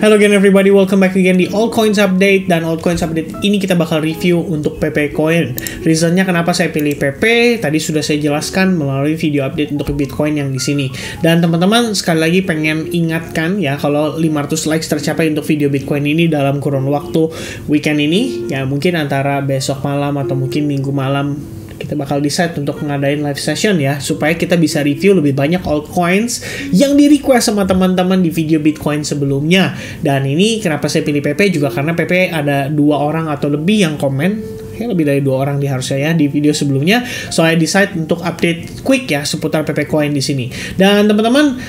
Hello again everybody, welcome back again di Altcoins Update. Dan Altcoins Update ini kita bakal review untuk PP Coin. Reasonnya kenapa saya pilih PP, tadi sudah saya jelaskan melalui video update untuk Bitcoin yang di sini. Dan teman-teman sekali lagi pengen ingatkan ya, kalau 500 likes tercapai untuk video Bitcoin ini dalam kurun waktu weekend ini, ya mungkin antara besok malam atau mungkin minggu malam, kita bakal decide untuk ngadain live session ya, supaya kita bisa review lebih banyak altcoins yang di request sama teman-teman di video Bitcoin sebelumnya. Dan ini kenapa saya pilih PP juga karena PP ada 2 orang atau lebih yang komen, lebih dari 2 orang harusnya ya, di video sebelumnya. So I decide untuk update quick ya seputar PP Coin di sini. Dan teman-teman,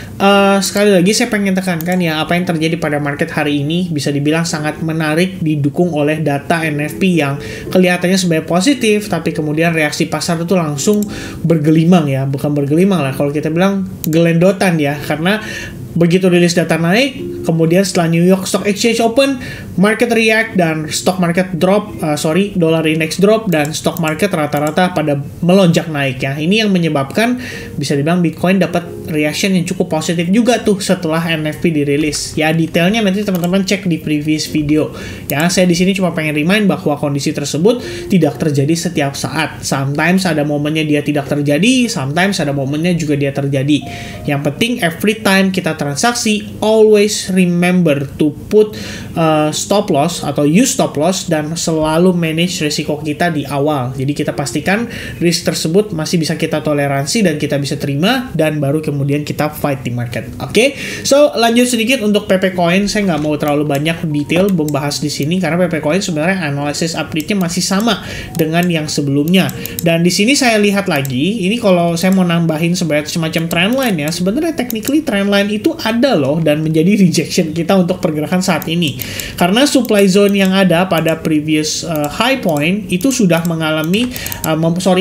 sekali lagi saya pengen tekankan ya, apa yang terjadi pada market hari ini bisa dibilang sangat menarik, didukung oleh data NFP yang kelihatannya sebagai positif, tapi kemudian reaksi pasar itu langsung bergelimang ya, bukan bergelimang lah, kalau kita bilang gelendotan ya, karena begitu rilis data naik, kemudian setelah New York Stock Exchange open, market react dan stock market drop, dollar index drop dan stock market rata-rata pada melonjak naik ya. Ini yang menyebabkan bisa dibilang Bitcoin dapat reaction yang cukup positif juga tuh setelah NFP dirilis. Ya detailnya nanti teman-teman cek di previous video. Ya saya di sini cuma pengen remind bahwa kondisi tersebut tidak terjadi setiap saat. Sometimes ada momennya dia tidak terjadi, sometimes ada momennya juga dia terjadi. Yang penting every time kita transaksi, always remember to put stop loss atau use stop loss dan selalu manage risiko kita di awal. Jadi kita pastikan risk tersebut masih bisa kita toleransi dan kita bisa terima, dan baru kemudian kita fight di market. Oke, so lanjut sedikit untuk PP Coin. Saya nggak mau terlalu banyak detail membahas di sini karena PP Coin sebenarnya analisis update-nya masih sama dengan yang sebelumnya. Dan di sini saya lihat lagi, ini kalau saya mau nambahin sebagai semacam trendline ya, sebenarnya technically trendline itu ada loh dan menjadi rejection kita untuk pergerakan saat ini, karena supply zone yang ada pada previous high point itu sudah mengalami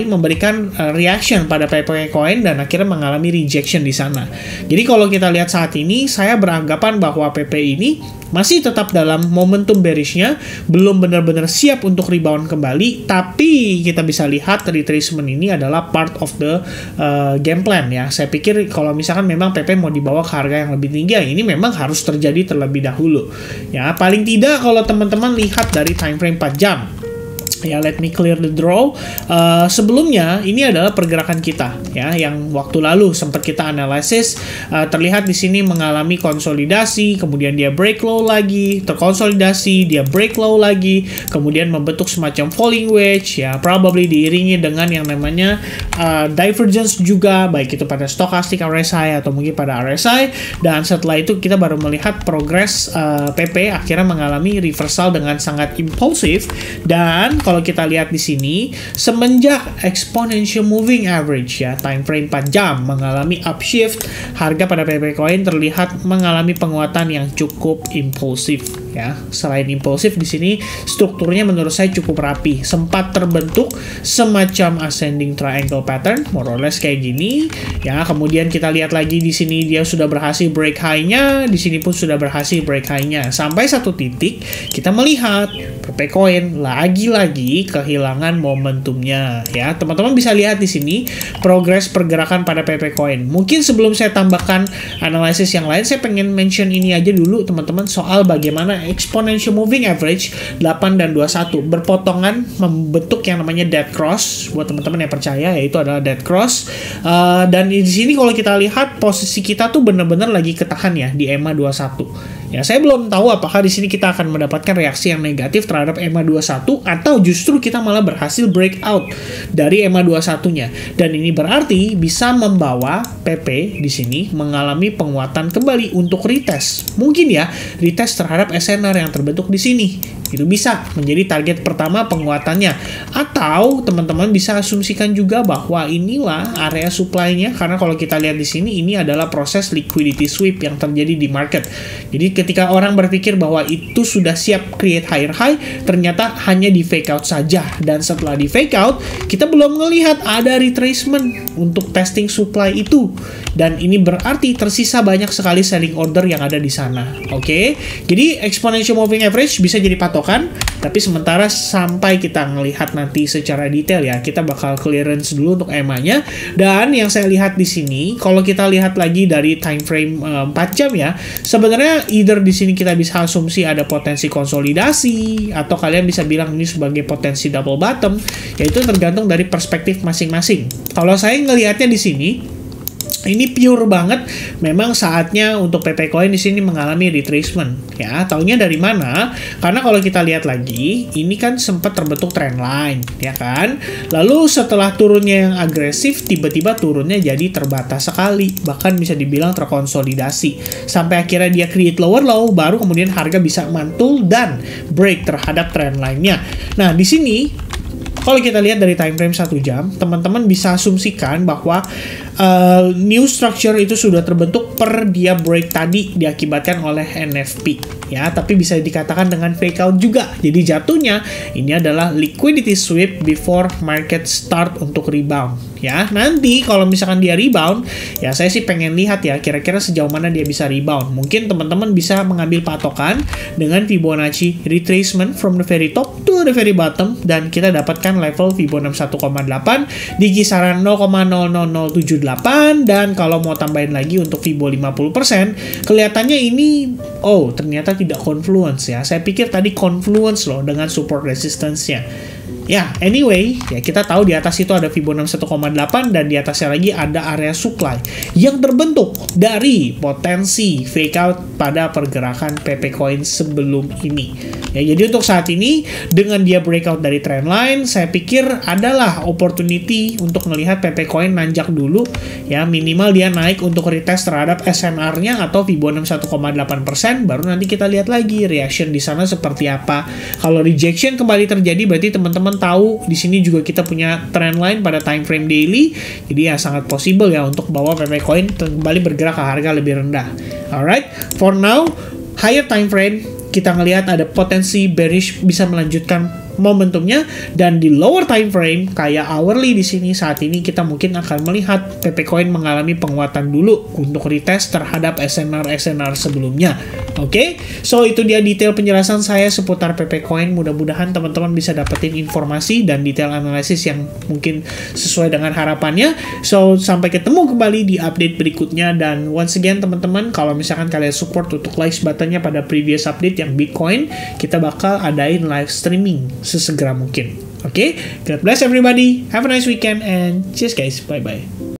memberikan reaction pada PP Coin dan akhirnya mengalami rejection di sana. Jadi kalau kita lihat saat ini, saya beranggapan bahwa PP ini masih tetap dalam momentum bearishnya, belum benar-benar siap untuk rebound kembali, tapi kita bisa lihat retracement ini adalah part of the game plan ya. Saya pikir kalau misalkan memang PP mau dibawa ke harga yang lebih tinggi, ya ini memang harus terjadi terlebih dahulu ya. Paling tidak kalau teman-teman lihat dari time frame 4 jam ya, let me clear the draw. Sebelumnya ini adalah pergerakan kita ya, yang waktu lalu sempat kita analisis. Terlihat di sini mengalami konsolidasi, kemudian dia break low lagi, terkonsolidasi, dia break low lagi, kemudian membentuk semacam falling wedge ya, probably diiringi dengan yang namanya divergence juga, baik itu pada stochastic RSI atau mungkin pada RSI. Dan setelah itu kita baru melihat progres PP akhirnya mengalami reversal dengan sangat impulsif. Dan kalau kita lihat di sini, semenjak exponential moving average ya, time frame 4 jam mengalami upshift, harga pada PP Coin terlihat mengalami penguatan yang cukup impulsif ya. Selain impulsif, di sini strukturnya menurut saya cukup rapi, sempat terbentuk semacam ascending triangle pattern, more or less kayak gini ya. Kemudian kita lihat lagi di sini dia sudah berhasil break high-nya, di sini pun sudah berhasil break high-nya. Sampai satu titik kita melihat PP Coin lagi-lagi kehilangan momentumnya ya. Teman-teman bisa lihat di sini progres pergerakan pada PP Coin. Mungkin sebelum saya tambahkan analisis yang lain, saya pengen mention ini aja dulu teman-teman, soal bagaimana exponential moving average 8 dan 21 berpotongan membentuk yang namanya dead cross. Buat teman-teman yang percaya, yaitu adalah dead cross. Dan di sini kalau kita lihat posisi kita tuh benar-benar lagi ketahan ya di EMA 21. Ya, saya belum tahu apakah di sini kita akan mendapatkan reaksi yang negatif terhadap EMA 21 atau justru kita malah berhasil breakout dari EMA 21-nya. Dan ini berarti bisa membawa PP di sini mengalami penguatan kembali untuk retest. Mungkin ya, retest terhadap SNR yang terbentuk di sini. Itu bisa menjadi target pertama penguatannya. Atau teman-teman bisa asumsikan juga bahwa inilah area supply-nya, karena kalau kita lihat di sini ini adalah proses liquidity sweep yang terjadi di market. Jadi ketika orang berpikir bahwa itu sudah siap create higher high, ternyata hanya di fake out saja. Dan setelah di fake out, kita belum melihat ada retracement untuk testing supply itu. Dan ini berarti tersisa banyak sekali selling order yang ada di sana. Oke, jadi exponential moving average bisa jadi patokan, tapi sementara sampai kita ngelihat nanti secara detail ya, kita bakal clearance dulu untuk EMA-nya. Dan yang saya lihat di sini, kalau kita lihat lagi dari time frame 4 jam ya, sebenarnya either di sini kita bisa asumsi ada potensi konsolidasi, atau kalian bisa bilang ini sebagai potensi double bottom, yaitu tergantung dari perspektif masing-masing. Kalau saya ngelihatnya di sini, ini pure banget, memang saatnya untuk PP Coin di sini mengalami retracement ya. Taunya dari mana? Karena kalau kita lihat lagi, ini kan sempat terbentuk trendline ya kan. Lalu setelah turunnya yang agresif, tiba-tiba turunnya jadi terbatas sekali, bahkan bisa dibilang terkonsolidasi sampai akhirnya dia create lower low, baru kemudian harga bisa mantul dan break terhadap trendline-nya. Nah, di sini kalau kita lihat dari time frame 1 jam, teman-teman bisa asumsikan bahwa new structure itu sudah terbentuk per dia break tadi diakibatkan oleh NFP ya, tapi bisa dikatakan dengan fake out juga. Jadi jatuhnya ini adalah liquidity sweep before market start untuk rebound ya. Nanti kalau misalkan dia rebound ya, saya sih pengen lihat ya kira-kira sejauh mana dia bisa rebound. Mungkin teman-teman bisa mengambil patokan dengan Fibonacci retracement from the very top to the very bottom, dan kita dapatkan level Fibo 61,8 di kisaran 0,00078. Dan kalau mau tambahin lagi untuk Fibo 50%, kelihatannya ini ternyata tidak confluence ya. Saya pikir tadi confluence loh dengan support resistance-nya. Ya, anyway, ya kita tahu di atas itu ada Fibo 61,8 dan di atasnya lagi ada area supply yang terbentuk dari potensi fake out pada pergerakan PP Coin sebelum ini. Ya, jadi untuk saat ini dengan dia breakout dari trendline, saya pikir adalah opportunity untuk melihat PP Coin nanjak dulu ya, minimal dia naik untuk retest terhadap SNR-nya atau Fibo 61,8%, baru nanti kita lihat lagi reaction di sana seperti apa. Kalau rejection kembali terjadi, berarti teman-teman tahu di sini juga kita punya trendline pada time frame daily, jadi ya sangat possible ya untuk bawa PP Coin kembali bergerak ke harga lebih rendah. Alright, for now higher time frame kita ngelihat ada potensi bearish bisa melanjutkan momentumnya, dan di lower time frame kayak hourly di sini saat ini kita mungkin akan melihat PP Coin mengalami penguatan dulu untuk retest terhadap SNR sebelumnya. Oke, so itu dia detail penjelasan saya seputar PP Coin. Mudah-mudahan teman-teman bisa dapetin informasi dan detail analisis yang mungkin sesuai dengan harapannya. So sampai ketemu kembali di update berikutnya, dan once again teman-teman, kalau misalkan kalian support untuk like buttonnya pada previous update yang Bitcoin, kita bakal adain live streaming sesegera mungkin. Oke, God bless everybody, have a nice weekend, and cheers guys, bye bye.